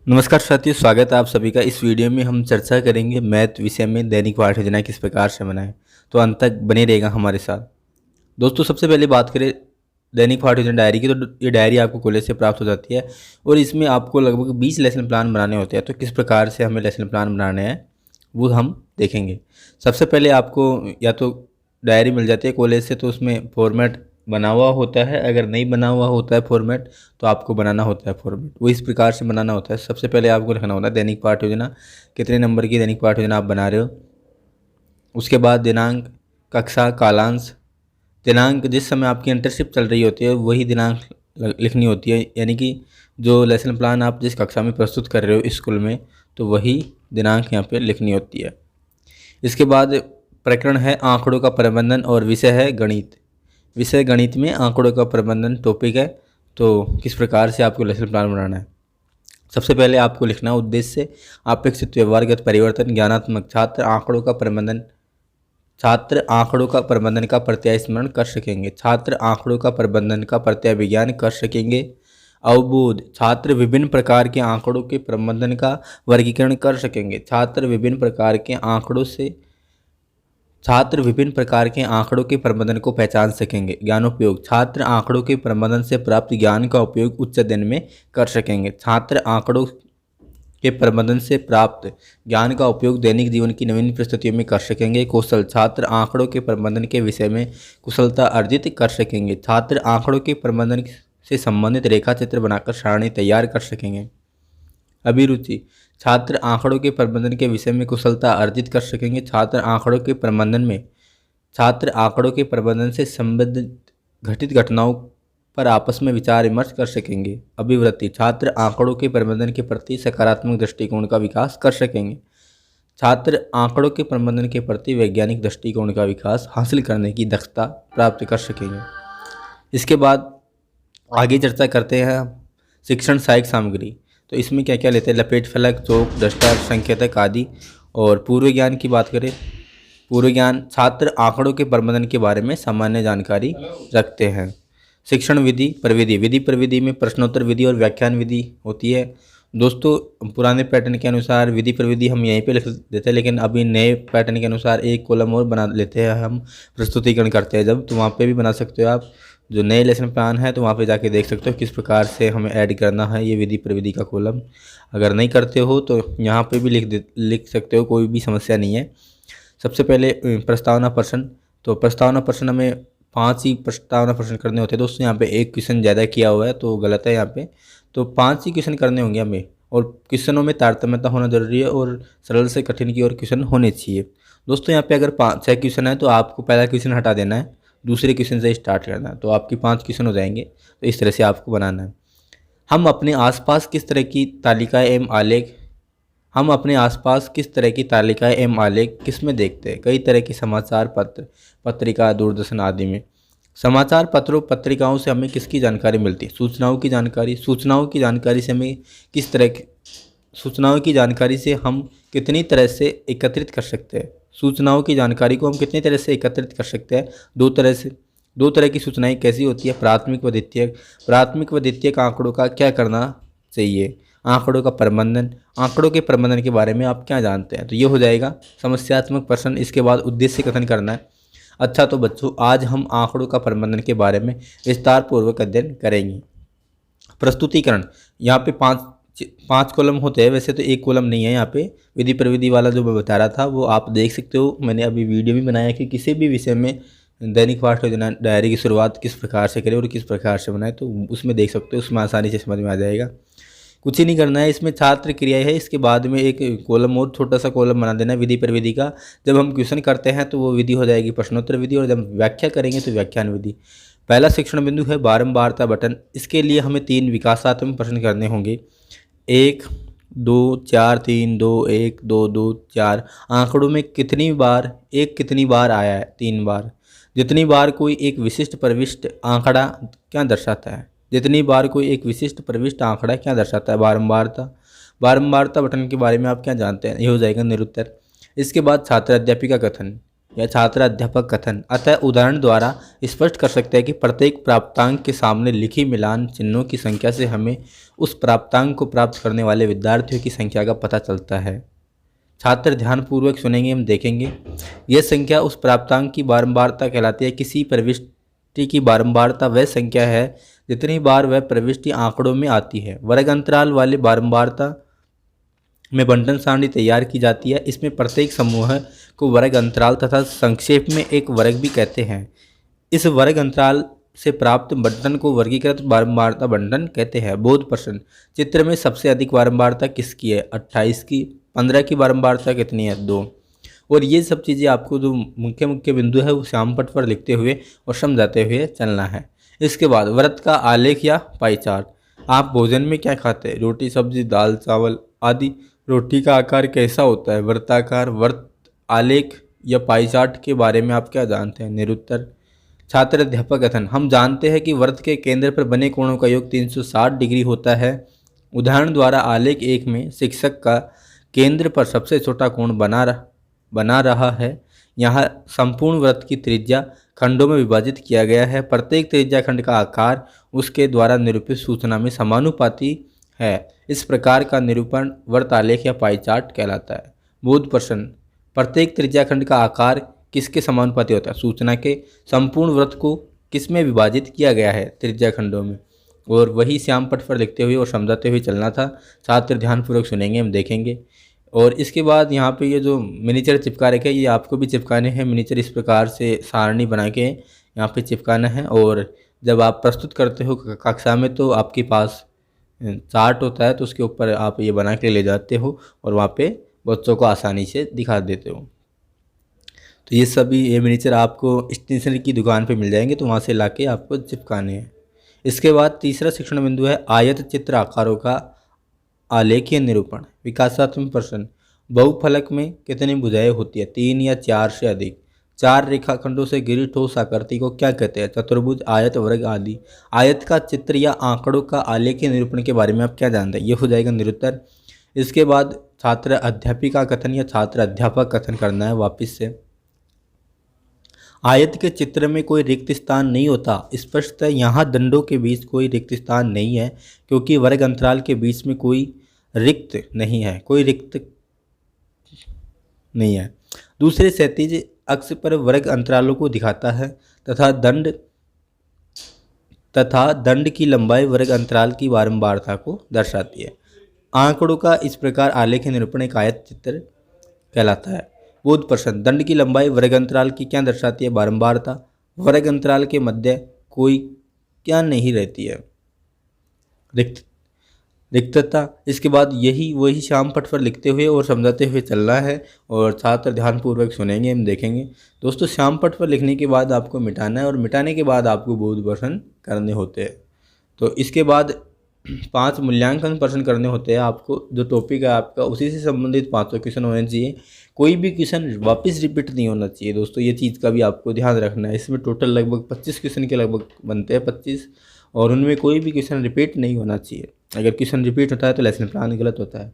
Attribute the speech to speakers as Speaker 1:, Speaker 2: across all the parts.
Speaker 1: नमस्कार साथियों, स्वागत है आप सभी का। इस वीडियो में हम चर्चा करेंगे मैथ विषय में दैनिक पाठ्य योजना किस प्रकार से बनाएं। तो अंत तक बने रहेगा हमारे साथ। दोस्तों, सबसे पहले बात करें दैनिक पाठ्य योजना डायरी की, तो ये डायरी आपको कॉलेज से प्राप्त हो जाती है और इसमें आपको लगभग 20 लेसन प्लान बनाने होते हैं। तो किस प्रकार से हमें लेसन प्लान बनाने हैं वो हम देखेंगे। सबसे पहले आपको या तो डायरी मिल जाती है कॉलेज से, तो उसमें फॉर्मेट बना हुआ होता है। अगर नहीं बना हुआ होता है फॉर्मेट तो आपको बनाना होता है फॉर्मेट। वो इस प्रकार से बनाना होता है। सबसे पहले आपको लिखना होता है दैनिक पाठ्य योजना, कितने नंबर की दैनिक पाठ्य योजना आप बना रहे हो। उसके बाद दिनांक, कक्षा, कालांश, दिनांक जिस समय आपकी इंटर्नशिप चल रही होती है वही दिनांक लिखनी होती है, यानी कि जो लेसन प्लान आप जिस कक्षा में प्रस्तुत कर रहे हो स्कूल में, तो वही दिनांक यहाँ पे लिखनी होती है। इसके बाद प्रकरण है आंकड़ों का प्रबंधन और विषय है गणित। विषय गणित में आंकड़ों का प्रबंधन टॉपिक है। तो किस प्रकार से आपको लेसन प्लान बनाना है। सबसे पहले आपको लिखना उद्देश्य अपेक्षित व्यवहारगत परिवर्तन ज्ञानात्मक छात्र आंकड़ों का प्रबंधन का प्रत्यय स्मरण कर सकेंगे। छात्र आंकड़ों का प्रबंधन का प्रत्यय विज्ञान कर सकेंगे। अवबोध छात्र विभिन्न प्रकार के आंकड़ों के प्रबंधन का वर्गीकरण कर सकेंगे। छात्र विभिन्न प्रकार के आंकड़ों के प्रबंधन को पहचान सकेंगे। ज्ञानोपयोग छात्र आंकड़ों के प्रबंधन से प्राप्त ज्ञान का उपयोग उच्च अध्ययन में कर सकेंगे। छात्र आंकड़ों के प्रबंधन से प्राप्त ज्ञान का उपयोग दैनिक जीवन की नवीन परिस्थितियों में कर सकेंगे। कौशल छात्र आंकड़ों के प्रबंधन के विषय में कुशलता अर्जित कर सकेंगे। छात्र आंकड़ों के प्रबंधन से संबंधित रेखा चित्र बनाकर सारणी तैयार कर सकेंगे। अभिरुचि छात्र आंकड़ों के प्रबंधन के विषय में कुशलता अर्जित कर सकेंगे। छात्र आंकड़ों के प्रबंधन से संबंधित घटित घटनाओं पर आपस में विचार विमर्श कर सकेंगे। अभिवृत्ति छात्र आंकड़ों के प्रबंधन के प्रति सकारात्मक दृष्टिकोण का विकास कर सकेंगे। छात्र आंकड़ों के प्रबंधन के प्रति वैज्ञानिक दृष्टिकोण का विकास हासिल करने की दक्षता प्राप्त कर सकेंगे। इसके बाद आगे चर्चा करते हैं शिक्षण सहायक सामग्री। तो इसमें क्या क्या लेते हैं, लपेट फलक, चौक, डस्टर, संकेतक आदि। और पूर्व ज्ञान की बात करें, पूर्व ज्ञान छात्र आंकड़ों के प्रबंधन के बारे में सामान्य जानकारी रखते हैं। शिक्षण विधि प्रविधि, विधि प्रविधि में प्रश्नोत्तर विधि और व्याख्यान विधि होती है। दोस्तों, पुराने पैटर्न के अनुसार विधि प्रविधि हम यहीं पे लिख देते हैं, लेकिन अभी नए पैटर्न के अनुसार एक कॉलम और बना लेते हैं। हम प्रस्तुतिकरण करते हैं जब, तो वहाँ पे भी बना सकते हो आप। जो नए लेसन प्लान है तो वहाँ पे जाके देख सकते हो किस प्रकार से हमें ऐड करना है ये विधि प्रविधि का कॉलम। अगर नहीं करते हो तो यहाँ पे भी लिख सकते हो, कोई भी समस्या नहीं है। सबसे पहले प्रस्तावना प्रश्न। तो प्रस्तावना प्रश्न हमें 5 ही प्रस्तावना प्रश्न करने होते हैं। दोस्तों, यहाँ पे एक क्वेश्चन ज़्यादा किया हुआ है तो गलत है यहाँ पे। तो 5 ही क्वेश्चन करने होंगे हमें, और क्वेश्चनों में तारतम्यता होना जरूरी है और सरल से कठिन की ओर क्वेश्चन होने चाहिए। दोस्तों, यहाँ पे अगर 5-6 क्वेश्चन है तो आपको पहला क्वेश्चन हटा देना है, दूसरे क्वेश्चन से स्टार्ट करना है, तो आपकी 5 क्वेश्चन हो जाएंगे। तो इस तरह से आपको बनाना है। हम अपने आसपास किस तरह की तालिकाएं एवं आलेख हम अपने आसपास किस तरह की तालिकाएं एवं आलेख किस में देखते हैं। कई तरह के समाचार पत्र, पत्रिका, दूरदर्शन आदि में। समाचार पत्रों पत्रिकाओं से हमें किसकी जानकारी मिलती है, सूचनाओं की जानकारी। सूचनाओं की जानकारी से हम कितनी तरह से एकत्रित कर सकते हैं। सूचनाओं की जानकारी को हम कितनी तरह से एकत्रित कर सकते हैं, 2 तरह से। 2 तरह की सूचनाएं कैसी होती है, प्राथमिक व द्वितीयक। प्राथमिक व द्वितीयक आंकड़ों का क्या करना चाहिए, आंकड़ों का प्रबंधन। आंकड़ों के प्रबंधन के बारे में आप क्या जानते हैं। तो ये हो जाएगा समस्यात्मक प्रश्न। इसके बाद उद्देश्य कथन करना है। अच्छा, तो बच्चों, आज हम आंकड़ों का प्रबंधन के बारे में विस्तार पूर्वक अध्ययन करेंगे। प्रस्तुतिकरण, यहाँ पे 5 कॉलम होते हैं। वैसे तो एक कॉलम नहीं है यहाँ पे। विधि प्रविधि वाला जो मैं बता रहा था वो आप देख सकते हो। मैंने अभी वीडियो भी बनाया कि किसी भी विषय में दैनिक पाठ्य योजना डायरी की शुरुआत किस प्रकार से करें और किस प्रकार से बनाए, तो उसमें देख सकते हो। उसमें आसानी से समझ में आ जाएगा। कुछ ही नहीं करना है। इसमें छात्र क्रियाएं है, इसके बाद में एक कॉलम और छोटा सा कॉलम बना देना है विधि प्रविधि का। जब हम क्वेश्चन करते हैं तो वो विधि हो जाएगी प्रश्नोत्तर विधि, और जब व्याख्या करेंगे तो व्याख्यान विधि। पहला शिक्षण बिंदु है बारंबारता बटन। इसके लिए हमें 3 विकासात्मक प्रश्न करने होंगे। 1 2 4 3 2 1 2 2 4। आंकड़ों में कितनी बार आया है, 3 बार। जितनी बार कोई एक विशिष्ट प्रविष्ट आंकड़ा क्या दर्शाता है, बारंबारता बटन के बारे में आप क्या जानते हैं, ये हो जाएगा निरुत्तर। इसके बाद छात्र अध्यापिका कथन। या छात्र अध्यापक कथन। अतः उदाहरण द्वारा स्पष्ट कर सकते हैं कि प्रत्येक प्राप्तांक के सामने लिखी मिलान चिन्हों की संख्या से हमें उस प्राप्तांक को प्राप्त करने वाले विद्यार्थियों की संख्या का पता चलता है। छात्र ध्यानपूर्वक सुनेंगे एवं देखेंगे। यह संख्या उस प्राप्तांक की बारंबारता कहलाती है। किसी प्रविष्टि की बारंबारता वह संख्या है जितनी बार वह प्रविष्टि आंकड़ों में आती है। वर्ग अंतराल वाले बारंबारता में बंटन सारणी तैयार की जाती है। इसमें प्रत्येक समूह को वर्ग अंतराल तथा संक्षेप में एक वर्ग भी कहते हैं। इस वर्ग अंतराल से प्राप्त बंटन को वर्गीकृत बारंबारता बंटन कहते हैं। बोध प्रश्न। चित्र में सबसे अधिक बारंबारता किसकी है? 28 की। 15 की बारंबारता कितनी है? 2। और ये सब चीज़ें आपको जो मुख्य मुख्य बिंदु है वो श्यामपट्ट पर लिखते हुए और समझाते हुए चलना है। इसके बाद व्रत का आलेख या पाई चार्ट। आप भोजन में क्या खाते हैं? रोटी, सब्जी, दाल, चावल आदि। रोटी का आकार कैसा होता है? वृत्ताकार। व्रत आलेख या पाई चार्ट के बारे में आप क्या जानते हैं? निरुत्तर। छात्र अध्यापक कथन। हम जानते हैं कि वृत्त के केंद्र पर बने कोणों का योग 360 डिग्री होता है। उदाहरण द्वारा आलेख 1 में शिक्षक का केंद्र पर सबसे छोटा कोण बना रहा है। यहाँ संपूर्ण वृत्त की त्रिज्या खंडों में विभाजित किया गया है। प्रत्येक त्रिज्या खंड का आकार उसके द्वारा निरूपित सूचना में समानुपाती है। इस प्रकार का निरूपण वृत्त आलेख या पाई चार्ट कहलाता है। बोध प्रश्न। प्रत्येक त्रिज्या खंड का आकार किसके समानुपाती होता है? सूचना के। संपूर्ण वृत्त को किसमें विभाजित किया गया है? त्रिज्या खंडों में। और वही श्यामपट्ट पर लिखते हुए और समझाते हुए चलना था। छात्र ध्यानपूर्वक सुनेंगे, हम देखेंगे। और इसके बाद यहाँ पे ये जो मिनीचर चिपका रखे हैं ये आपको भी चिपकाने हैं। मिनीचर इस प्रकार से सारणी बना के यहाँ पे चिपकाना है। और जब आप प्रस्तुत करते हो कक्षा में तो आपके पास चार्ट होता है तो उसके ऊपर आप ये बना के ले जाते हो और वहाँ पे बच्चों को आसानी से दिखा देते हो। तो ये सभी ये मिनीचर आपको स्टेशनरी की दुकान पे मिल जाएंगे, तो वहाँ से लाके आपको चिपकाने हैं। इसके बाद तीसरा शिक्षण बिंदु है आयत चित्र आकारों का आलेखीय निरूपण। विकासात्मक प्रश्न। बहुफलक में कितनी भुजाएं होती है? 3 या 4 से अधिक। 4 रेखाखंडों से घिरी ठोस आकृति को क्या कहते हैं? चतुर्भुज, आयत, वर्ग आदि। आयत का चित्र या आंकड़ों का आलेखीय निरूपण के बारे में आप क्या जानते हैं? ये हो जाएगा निरुत्तर। इसके बाद छात्र अध्यापिका कथन या छात्र अध्यापक कथन करना है वापिस से। आयत के चित्र में कोई रिक्त स्थान नहीं होता। स्पष्टतः यहाँ दंडों के बीच कोई रिक्त स्थान नहीं है क्योंकि वर्ग अंतराल के बीच में कोई रिक्त नहीं है, कोई रिक्त नहीं है। दूसरे क्षैतिज अक्ष पर वर्ग अंतरालों को दिखाता है तथा दंड की लंबाई वर्ग अंतराल की बारंबारता को दर्शाती है। आंकड़ों का इस प्रकार आलेख निरूपण एक आयत चित्र कहलाता है। बोध प्रश्न। दंड की लंबाई वर्ग अंतराल की क्या दर्शाती है? बारंबारता। वर्ग अंतराल के मध्य कोई क्या नहीं रहती है? रिक्तता। इसके बाद वही श्यामपट्ट पर लिखते हुए और समझाते हुए चलना है और छात्र ध्यानपूर्वक सुनेंगे, हम देखेंगे। दोस्तों श्यामपट्ट पर लिखने के बाद आपको मिटाना है और मिटाने के बाद आपको बोध प्रश्न करने होते हैं। तो इसके बाद 5 मूल्यांकन प्रश्न करने होते हैं। आपको जो टॉपिक है आपका उसी से संबंधित 500 क्वेश्चन होने चाहिए। कोई भी क्वेश्चन वापस रिपीट नहीं होना चाहिए दोस्तों, ये चीज़ का भी आपको ध्यान रखना है। इसमें टोटल लगभग 25 क्वेश्चन के लगभग बनते हैं 25, और उनमें कोई भी क्वेश्चन रिपीट नहीं होना चाहिए। अगर क्वेश्चन रिपीट होता है तो लेसन प्लान गलत होता है।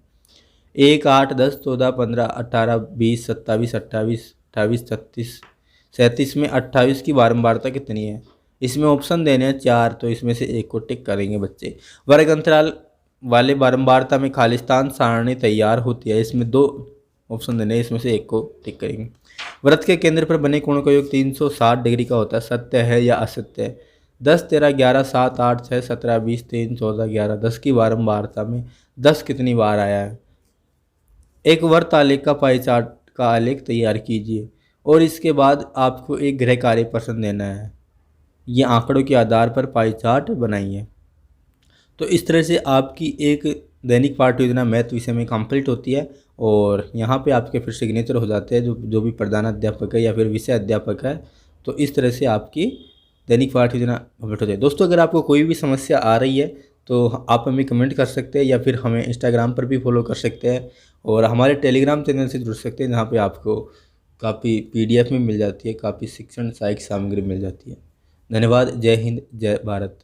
Speaker 1: 1, 8, 10, 14, 15, 18, 20, 27, 28, 28, 36, 37 में 28 की बारंबारता कितनी है? इसमें ऑप्शन देने हैं 4, तो इसमें से एक को टिक करेंगे बच्चे। वर्ग अंतराल वाले बारंबारता में खालिस्तान सारणी तैयार होती है। इसमें 2 ऑप्शन देने हैं, इसमें से एक को टिक करेंगे। वृत्त के केंद्र पर बने कोणों का योग 360 डिग्री का होता है। सत्य है या असत्य है? 10, 13, 11, 7, 8, 6, 17, 20, 3, 14, 11। 10 की बारंबारता में 10 कितनी बार आया है? एक वृत्त आलेख का पाई चार्ट का आलेख तैयार कीजिए और इसके बाद आपको एक गृह कार्य प्रश्न देना है। ये आंकड़ों के आधार पर पाई चार्ट बनाइए। तो इस तरह से आपकी एक दैनिक पाठ्य योजना मैथ विषय में कंप्लीट होती है और यहाँ पे आपके फिर सिग्नेचर हो जाते हैं जो भी प्रधान अध्यापक है या फिर विषय अध्यापक है। तो इस तरह से आपकी दैनिक पाठ्य योजना कंप्लीट होती है। दोस्तों अगर आपको कोई भी समस्या आ रही है तो आप हमें कमेंट कर सकते हैं या फिर हमें इंस्टाग्राम पर भी फॉलो कर सकते हैं और हमारे टेलीग्राम चैनल से जुड़ सकते हैं, जहाँ पे आपको काफ़ी PDF में मिल जाती है, काफ़ी शिक्षण सहायक सामग्री मिल जाती है। धन्यवाद। जय हिंद, जय भारत।